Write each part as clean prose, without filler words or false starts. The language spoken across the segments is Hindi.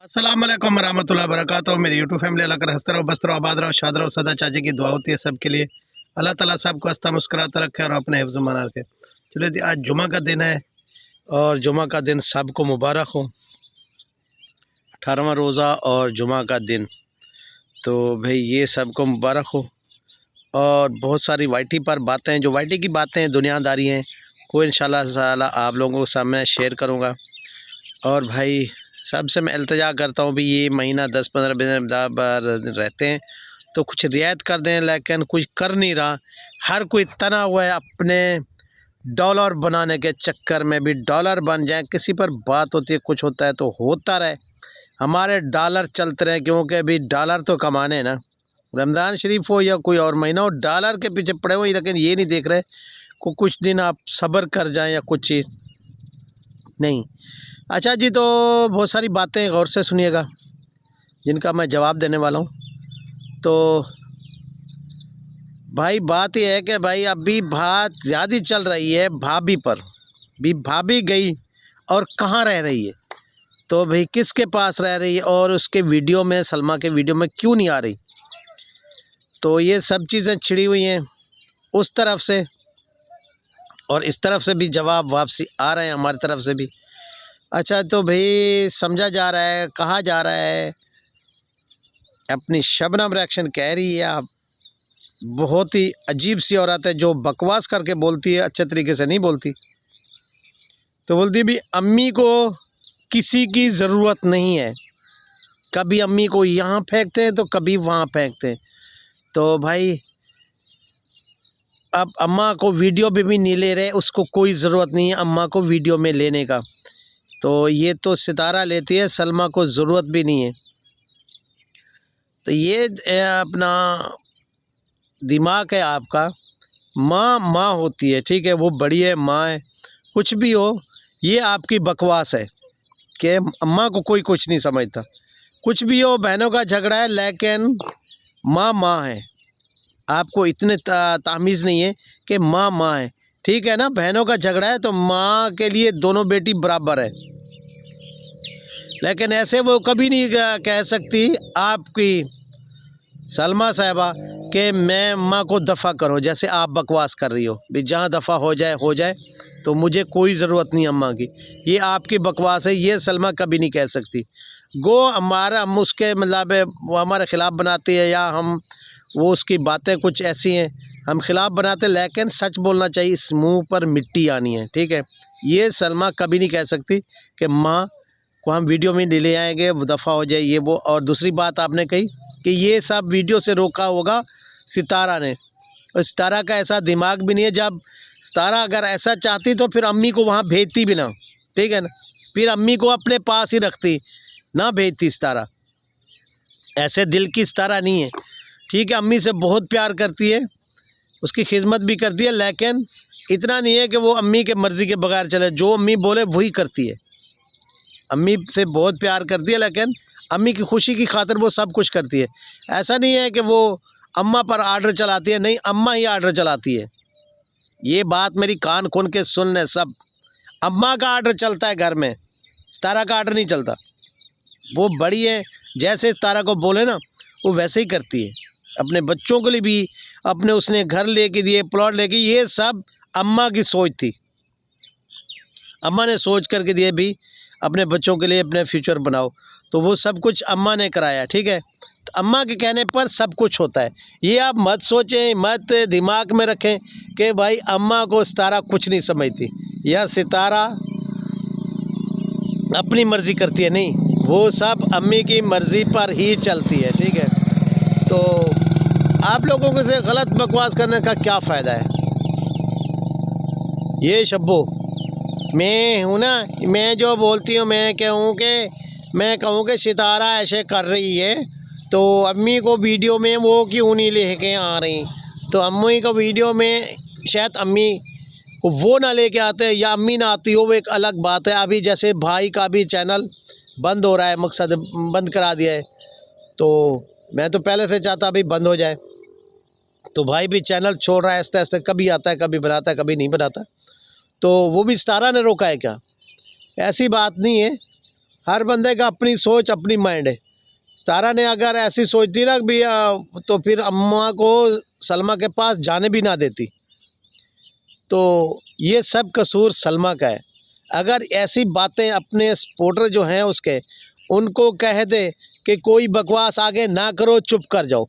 अस्सलाम वालेकुम रहमतुल्लाहि व बरकातहू। मेरी यूट्यूब फैमिली अल्लाह कर हंसते रहो, बसते रहो, आबाद रहो, शाद रहो, सदा चाची की दुआ होती है सबके लिए। अल्लाह ताला सबको हंसता मुस्कुराता रखे और अपने हिफ्ज़ में रखे। चलिए जी, आज जुमा का दिन है और जुमा का दिन सबको मुबारक हो। 18वां रोज़ा और जुमा का दिन, तो भाई ये सबको मुबारक हो। और बहुत सारी वाईटी पर बातें, जो वाईटी की बातें दुनियादारी हैं, को इंशाल्लाह ताला आप लोगों के सामने शेयर करूँगा। और भाई सबसे मैं इल्तिजा करता हूँ भी ये महीना 10-15 दिन रहते हैं तो कुछ रियायत कर दें, लेकिन कुछ कर नहीं रहा। हर कोई तना हुआ है अपने डॉलर बनाने के चक्कर में, भी डॉलर बन जाए। किसी पर बात होती है, कुछ होता है तो होता रहे, हमारे डॉलर चलते रहे, क्योंकि अभी डॉलर तो कमाने हैं ना। रमज़ान शरीफ हो या कोई और महीना हो, डॉलर के पीछे पड़े हुए, लेकिन ये नहीं देख रहे को कुछ दिन आप सब्र कर जाएं या कुछ चीज़ नहीं। अच्छा जी, तो बहुत सारी बातें गौर से सुनिएगा जिनका मैं जवाब देने वाला हूँ। तो भाई बात यह है कि भाई अभी बात ज़्यादा चल रही है भाभी पर। भी भाभी गई और कहाँ रह रही है, तो भाई किसके पास रह रही है, और उसके वीडियो में, सलमा के वीडियो में क्यों नहीं आ रही। तो ये सब चीज़ें छिड़ी हुई हैं उस तरफ से, और इस तरफ से भी जवाब वापसी आ रहे हैं हमारी तरफ से भी। अच्छा, तो भाई समझा जा रहा है, कहा जा रहा है, अपनी शबनम रिएक्शन कह रही है आप बहुत ही अजीब सी औरत है जो बकवास करके बोलती है, अच्छे तरीके से नहीं बोलती। तो बोलती भी अम्मी को किसी की ज़रूरत नहीं है, कभी अम्मी को यहाँ फेंकते हैं तो कभी वहाँ फेंकते हैं। तो भाई अब अम्मा को वीडियो भी नहीं ले रहे, उसको कोई ज़रूरत नहीं है अम्मा को वीडियो में लेने का। तो ये तो सितारा लेती है, सलमा को ज़रूरत भी नहीं है। तो ये अपना दिमाग है आपका। माँ माँ होती है, ठीक है, वो बड़ी है, माँ है, कुछ भी हो, ये आपकी बकवास है कि अम्मा को कोई कुछ नहीं समझता। कुछ भी हो, बहनों का झगड़ा है, लेकिन माँ माँ है। आपको इतने तामीज़ नहीं है कि माँ माँ है, ठीक है ना। बहनों का झगड़ा है तो माँ के लिए दोनों बेटी बराबर है, लेकिन ऐसे वो कभी नहीं कह सकती आपकी सलमा साहिबा कि मैं अम्मा को दफ़ा करो, जैसे आप बकवास कर रही हो भी जहाँ दफ़ा हो जाए, तो मुझे कोई ज़रूरत नहीं अम्मा की। ये आपकी बकवास है, ये सलमा कभी नहीं कह सकती। गो हमारा, हम उसके मतलब वो हमारे ख़िलाफ़ बनाती है, या हम वो उसकी बातें कुछ ऐसी हैं हम ख़िलाफ़ बनाते, लेकिन सच बोलना चाहिए, इस मुँह पर मिट्टी आनी है, ठीक है। ये सलमा कभी नहीं कह सकती कि माँ को हम वीडियो में ले आएंगे, वो दफ़ा हो जाए, ये वो। और दूसरी बात आपने कही कि ये सब वीडियो से रोका होगा सितारा ने, और सितारा का ऐसा दिमाग भी नहीं है। जब सितारा अगर ऐसा चाहती तो फिर अम्मी को वहाँ भेजती भी ना, ठीक है ना, फिर अम्मी को अपने पास ही रखती, ना भेजती सितारा। ऐसे दिल की सितारा नहीं है, ठीक है। अम्मी से बहुत प्यार करती है, उसकी खिदमत भी करती है, लेकिन इतना नहीं है कि वो अम्मी के मर्ज़ी के बगैर चले, जो अम्मी बोले वही करती है। अम्मी से बहुत प्यार करती है, लेकिन अम्मी की खुशी की खातिर वो सब कुछ करती है। ऐसा नहीं है कि वो अम्मा पर आर्डर चलाती है, नहीं, अम्मा ही आर्डर चलाती है। ये बात मेरी कान खोल के सुन ले सब, अम्मा का आर्डर चलता है घर में, सितारा का आर्डर नहीं चलता। वो बड़ी है, जैसे सितारा को बोले ना वो वैसे ही करती है। अपने बच्चों के लिए भी, अपने उसने घर लेके दिए, प्लॉट लेके, ये सब अम्मा की सोच थी। अम्मा ने सोच करके दिए भी अपने बच्चों के लिए, अपने फ्यूचर बनाओ, तो वो सब कुछ अम्मा ने कराया, ठीक है। तो अम्मा के कहने पर सब कुछ होता है। ये आप मत सोचें, मत दिमाग में रखें कि भाई अम्मा को सितारा कुछ नहीं समझती या सितारा अपनी मर्ज़ी करती है, नहीं, वो सब अम्मी की मर्ज़ी पर ही चलती है, ठीक है। तो आप लोगों को से गलत बकवास करने का क्या फ़ायदा है। ये शब्बो मैं हूँ ना, मैं जो बोलती हूँ, मैं कहूँ कि सितारा ऐसे कर रही है तो अम्मी को वीडियो में वो क्यों नहीं लेके आ रही। तो अम्मी को वीडियो में शायद अम्मी को वो ना लेके आते, या अम्मी ना आती हो, वो एक अलग बात है। अभी जैसे भाई का भी चैनल बंद हो रहा है, मकसद बंद करा दिया है, तो मैं तो पहले से चाहता अभी बंद हो जाए। तो भाई भी चैनल छोड़ रहा है आहिस्ते आहिस्ते, कभी आता है, कभी बनाता है, कभी नहीं बनाता। तो वो भी सितारा ने रोका है क्या? ऐसी बात नहीं है। हर बंदे का अपनी सोच अपनी माइंड है। सितारा ने अगर ऐसी सोचती ना भी तो फिर अम्मा को सलमा के पास जाने भी ना देती। तो ये सब कसूर सलमा का है। अगर ऐसी बातें अपने सपोर्टर जो हैं उसके, उनको कह दे कि कोई बकवास आगे ना करो, चुप कर जाओ,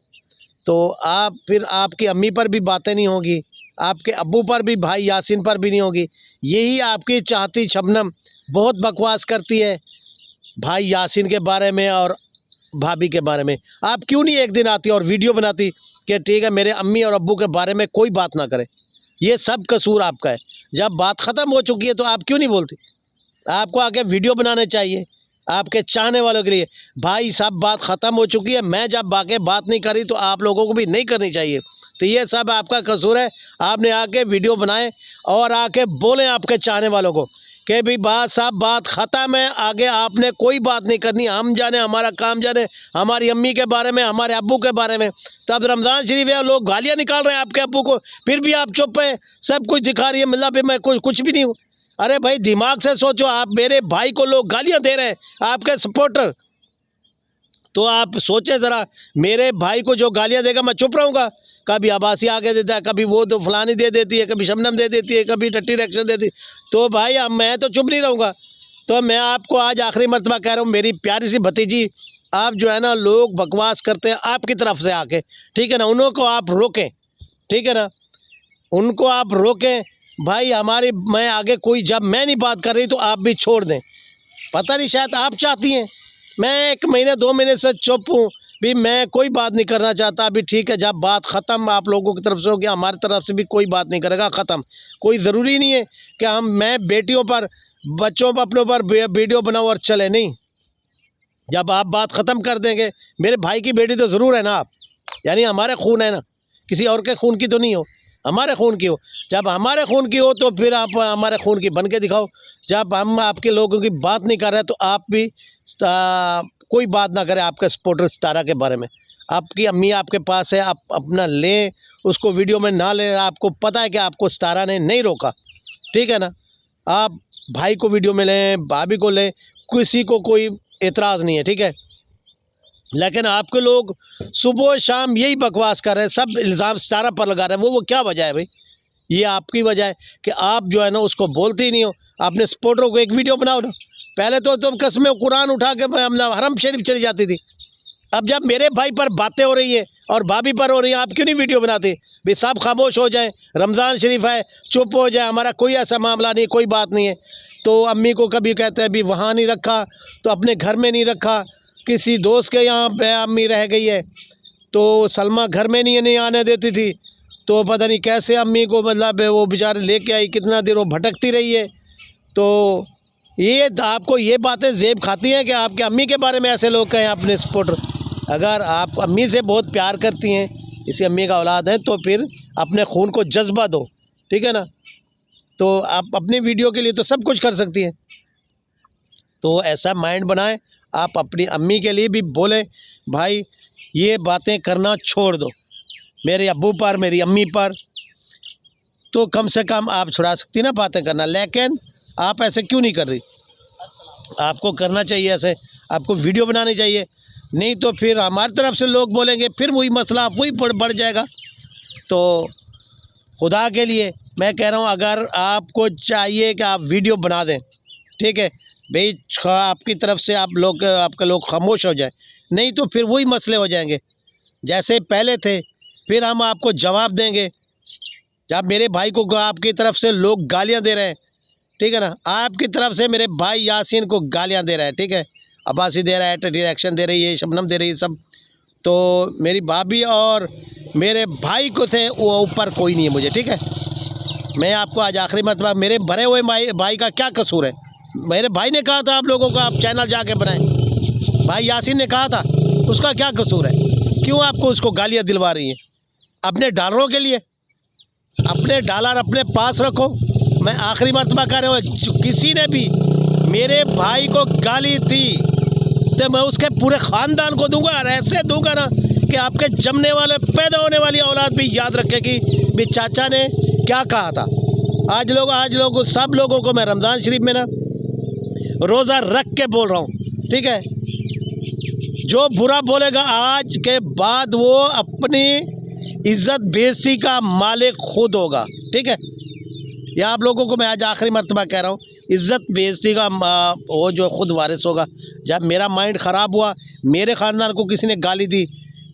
तो आप फिर आपकी अम्मी पर भी बातें नहीं होगी, आपके अब्बू पर भी, भाई यासीन पर भी नहीं होगी। यही आपकी चाहती शबनम बहुत बकवास करती है भाई यासीन के बारे में और भाभी के बारे में। आप क्यों नहीं एक दिन आती और वीडियो बनाती कि ठीक है मेरे अम्मी और अब्बू के बारे में कोई बात ना करे। ये सब कसूर आपका है। जब बात ख़त्म हो चुकी है तो आप क्यों नहीं बोलती? आपको आके वीडियो बनाने चाहिए आपके चाहने वालों के लिए। भाई सब बात ख़त्म हो चुकी है, मैं जब आके बात नहीं करी तो आप लोगों को भी नहीं करनी चाहिए। तो ये सब आपका कसूर है। आपने आके वीडियो बनाए और आके बोलें आपके चाहने वालों को कि भाई बात ख़त्म है, आगे आपने कोई बात नहीं करनी, हम जाने हमारा काम जाने, हमारी अम्मी के बारे में, हमारे अब्बू के बारे में। तब रमज़ान शरीफ है, लोग गालियाँ निकाल रहे हैं आपके अब्बू को, फिर भी आप चुप हैं, सब कुछ दिखा रही है, मतलब मैं कुछ भी नहीं हूँ। अरे भाई दिमाग से सोचो, आप मेरे भाई को लोग गालियाँ दे रहे हैं, आपके सपोर्टर, तो आप सोचें ज़रा, मेरे भाई को जो गालियाँ देगा मैं चुप रहूँगा? कभी अब्बासी आगे देता है, कभी वो तो फलानी दे देती है, कभी शबनम दे देती है, कभी टट्टी रिएक्शन देती है, तो भाई अब मैं तो चुप नहीं रहूँगा। तो मैं आपको आज आखिरी मरतबा कह रहा हूँ, मेरी प्यारी सी भतीजी, आप जो है ना, लोग बकवास करते हैं आपकी तरफ से आके, ठीक है ना, उनको आप रोकें, ठीक है ना, उनको आप रोकें। भाई हमारी, मैं आगे कोई, जब मैं नहीं बात कर रही तो आप भी छोड़ दें। पता नहीं शायद आप चाहती हैं मैं 1 महीने 2 महीने से चुप हूँ भी, मैं कोई बात नहीं करना चाहता अभी, ठीक है, जब बात ख़त्म आप लोगों की तरफ से होगी, हमारी तरफ से भी कोई बात नहीं करेगा, ख़त्म। कोई ज़रूरी नहीं है कि मैं बेटियों पर, बच्चों पर, अपनों पर वीडियो बनाऊँ और चले, नहीं। जब आप बात ख़त्म कर देंगे, मेरे भाई की बेटी तो ज़रूर है ना आप, यानी हमारे खून है ना, किसी और के खून की तो नहीं हो, हमारे खून की हो। जब हमारे खून की हो तो फिर आप हमारे खून की बन के दिखाओ। जब हम आपके लोगों की बात नहीं कर रहे तो आप भी कोई बात ना करें आपके सपोर्टर सितारा के बारे में। आपकी अम्मी आपके पास है, आप अपना लें, उसको वीडियो में ना लें। आपको पता है कि आपको सितारा ने नहीं रोका, ठीक है ना। आप भाई को वीडियो में लें, भाभी को लें, किसी को कोई एतराज़ नहीं है, ठीक है। लेकिन आपके लोग सुबह शाम यही बकवास कर रहे हैं, सब इल्ज़ाम सितारा पर लगा रहे हैं। वो क्या वजह है भाई? ये आपकी वजह है कि आप जो है ना उसको बोलते ही नहीं हो। अपने सपोर्टरों को एक वीडियो बनाओ ना। पहले तो तुम कसमें कुरान उठा के हरम शरीफ चली जाती थी। अब जब मेरे भाई पर बातें हो रही है और भाभी पर हो रही है, आप क्यों नहीं वीडियो बनाते? भाई सब खामोश हो जाए, रमज़ान शरीफ है, चुप हो जाए, हमारा कोई ऐसा मामला नहीं, कोई बात नहीं है। तो अम्मी को कभी कहते हैं भी वहाँ नहीं रखा, तो अपने घर में नहीं रखा, किसी दोस्त के यहाँ पे अम्मी रह गई है, तो सलमा घर में नहीं आने देती थी, तो पता नहीं कैसे अम्मी को, मतलब वो बेचारे लेके आई, कितना देर वो भटकती रही है। तो ये आपको ये बातें जेब खाती हैं कि आपके अम्मी के बारे में ऐसे लोग कहें अपने सपोर्टर। अगर आप अम्मी से बहुत प्यार करती हैं, इसी अम्मी का औलाद है, तो फिर अपने खून को जज्बा दो, ठीक है ना। तो आप अपनी वीडियो के लिए तो सब कुछ कर सकती हैं, तो ऐसा माइंड बनाएं। आप अपनी अम्मी के लिए भी बोलें भाई ये बातें करना छोड़ दो, मेरे अब्बू पर, मेरी अम्मी पर, तो कम से कम आप छुड़ा सकती ना बातें करना। लेकिन आप ऐसे क्यों नहीं कर रही? आपको करना चाहिए ऐसे, आपको वीडियो बनानी चाहिए, नहीं तो फिर हमारी तरफ से लोग बोलेंगे, फिर वही मसला वही बढ़ जाएगा। तो खुदा के लिए मैं कह रहा हूँ, अगर आपको चाहिए कि आप वीडियो बना दें, ठीक है भाई, आपकी तरफ से आप लोग, आपके लोग खामोश हो जाए, नहीं तो फिर वही मसले हो जाएंगे जैसे पहले थे। फिर हम आपको जवाब देंगे। जब मेरे भाई को आपकी तरफ से लोग गालियां दे रहे हैं, ठीक है ना, आपकी तरफ से मेरे भाई यासीन को गालियां दे रहा है, ठीक है, अब्बासी दे रहा है, रिएक्शन दे रही है, शबनम दे रही है, सब। तो मेरी भाभी और मेरे भाई को थे वो ऊपर कोई नहीं है मुझे, ठीक है। मैं आपको आज आखिरी मरतबा, मेरे भरे हुए भाई का क्या कसूर है? मेरे भाई ने कहा था आप लोगों को आप चैनल जाके बनाएं, भाई यासीन ने कहा था, उसका क्या कसूर है? क्यों आपको उसको गालियां दिलवा रही हैं? अपने डॉलरों के लिए अपने डॉलर अपने पास रखो। मैं आखिरी मरतबा कह रहा हूँ, किसी ने भी मेरे भाई को गाली दी तो मैं उसके पूरे ख़ानदान को दूंगा, और ऐसे दूंगा ना कि आपके जमने वाले, पैदा होने वाली औलाद भी याद रखेगी भी चाचा ने क्या कहा था। आज लोग सब लोगों को मैं रमज़ान शरीफ में ना रोज़ा रख के बोल रहा हूँ, ठीक है। जो बुरा बोलेगा आज के बाद वो अपनी इज्जत बेइज्जती का मालिक खुद होगा, ठीक है। ये आप लोगों को मैं आज आखिरी मर्तबा कह रहा हूँ, इज्जत बेइज्जती का वो जो खुद वारिस होगा। जब मेरा माइंड ख़राब हुआ, मेरे ख़ानदान को किसी ने गाली दी,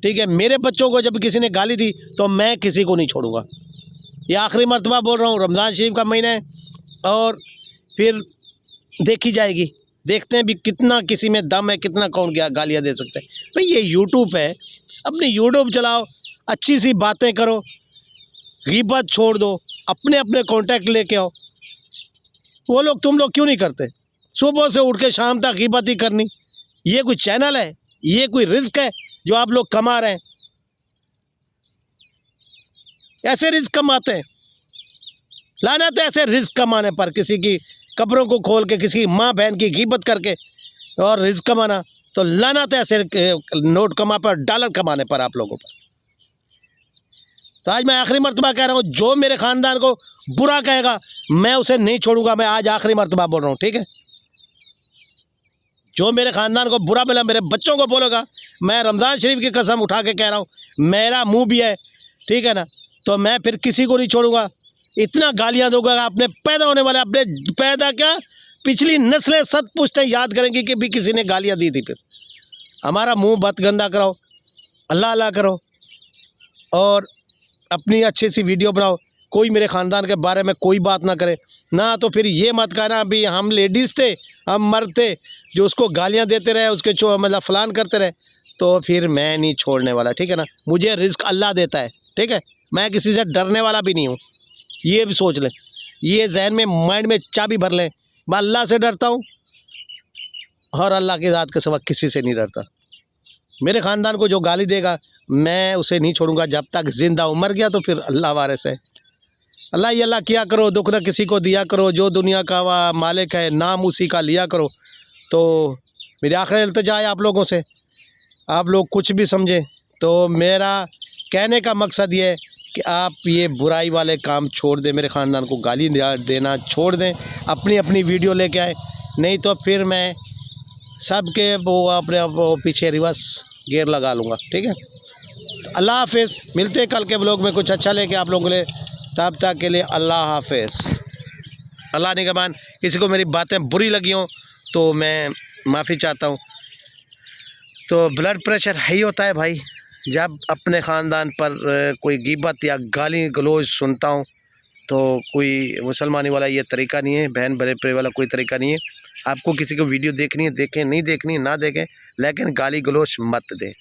ठीक है, मेरे बच्चों को जब किसी ने गाली दी, तो मैं किसी को नहीं छोड़ूंगा। ये आखिरी मर्तबा बोल रहा हूँ। रमज़ान शरीफ का महीना है और फिर देखी जाएगी, देखते हैं भी कितना किसी में दम है, कितना कौन क्या गालियाँ दे सकते हैं। भाई ये यूट्यूब है, अपनी यूट्यूब चलाओ, अच्छी सी बातें करो, गीबत छोड़ दो, अपने अपने कॉन्टैक्ट लेके आओ। वो लोग तुम लोग क्यों नहीं करते? सुबह से उठ के शाम तक गीबत ही करनी। ये कोई चैनल है? ये कोई रिस्क है जो आप लोग कमा रहे हैं? ऐसे रिस्क कमाते हैं, लानत है ऐसे रिस्क कमाने पर। किसी की कब्रों को खोल के, किसी माँ बहन की गीबत करके और रिस्क कमाना, तो लानत है ऐसे नोट कमा पर, डॉलर कमाने पर आप लोगों पर। तो आज मैं आखिरी मर्तबा कह रहा हूँ, जो मेरे ख़ानदान को बुरा कहेगा मैं उसे नहीं छोड़ूंगा। मैं आज आखिरी मर्तबा बोल रहा हूँ, ठीक है। जो मेरे ख़ानदान को बुरा बोला, मेरे बच्चों को बोलेगा, मैं रमज़ान शरीफ की कसम उठा के कह रहा हूँ, मेरा मुंह भी है, ठीक है ना, तो मैं फिर किसी को नहीं छोड़ूंगा। इतना गालियाँ दूंगा, अपने पैदा होने वाले, अपने पैदा क्या पिछली नस्लें सत पुश्तें याद करेंगी कि भी किसी ने गालियाँ दी थी। फिर हमारा मुंह बत गंदा कराओ, अल्लाह अल्लाह करो और अपनी अच्छी सी वीडियो बनाओ। कोई मेरे ख़ानदान के बारे में कोई बात ना करे ना, तो फिर ये मत कहना अभी हम लेडीज़ थे, हम मर्द थे, जो उसको गालियाँ देते रहे, उसके मतलब फ़लान करते रहे, तो फिर मैं नहीं छोड़ने वाला, ठीक है ना। मुझे रिस्क अल्लाह देता है, ठीक है, मैं किसी से डरने वाला भी नहीं हूँ। ये भी सोच लें, ये जहन में, माइंड में चाबी भर लें, मैं अल्लाह से डरता हूँ और अल्लाह की ज़ात के सिवा किसी से नहीं डरता। मेरे ख़ानदान को जो गाली देगा मैं उसे नहीं छोड़ूंगा जब तक ज़िंदा हूँ। मर गया तो फिर अल्लाह वारिस है। अल्लाह ही अल्लाह किया करो, दुख न किसी को दिया करो, जो दुनिया का मालिक है नाम उसी का लिया करो। तो मेरी आखिरी इल्तिजा है आप लोगों से, आप लोग कुछ भी समझें, तो मेरा कहने का मकसद ये है कि आप ये बुराई वाले काम छोड़ दें, मेरे ख़ानदान को गाली देना छोड़ दें, अपनी अपनी वीडियो लेके आए, नहीं तो फिर मैं सबके वो अपने वो पीछे रिवर्स गियर लगा लूँगा, ठीक है। तो अल्लाह हाफ़िज़, मिलते हैं कल के ब्लॉग में कुछ अच्छा लेके आप लोगों के लिए। तब तक के लिए अल्लाह हाफ़िज़। अल्लाह निगहबान। किसी को मेरी बातें बुरी लगी हों तो मैं माफ़ी चाहता हूँ। तो ब्लड प्रेशर हाई होता है भाई जब अपने ख़ानदान पर कोई गीबत या गाली गलौज सुनता हूँ, तो कोई मुसलमानी वाला ये तरीका नहीं है, बहन भरे प्रे वाला कोई तरीका नहीं है। आपको किसी को वीडियो देखनी है देखें, नहीं देखनी है ना देखें, लेकिन गाली गलौज मत दें।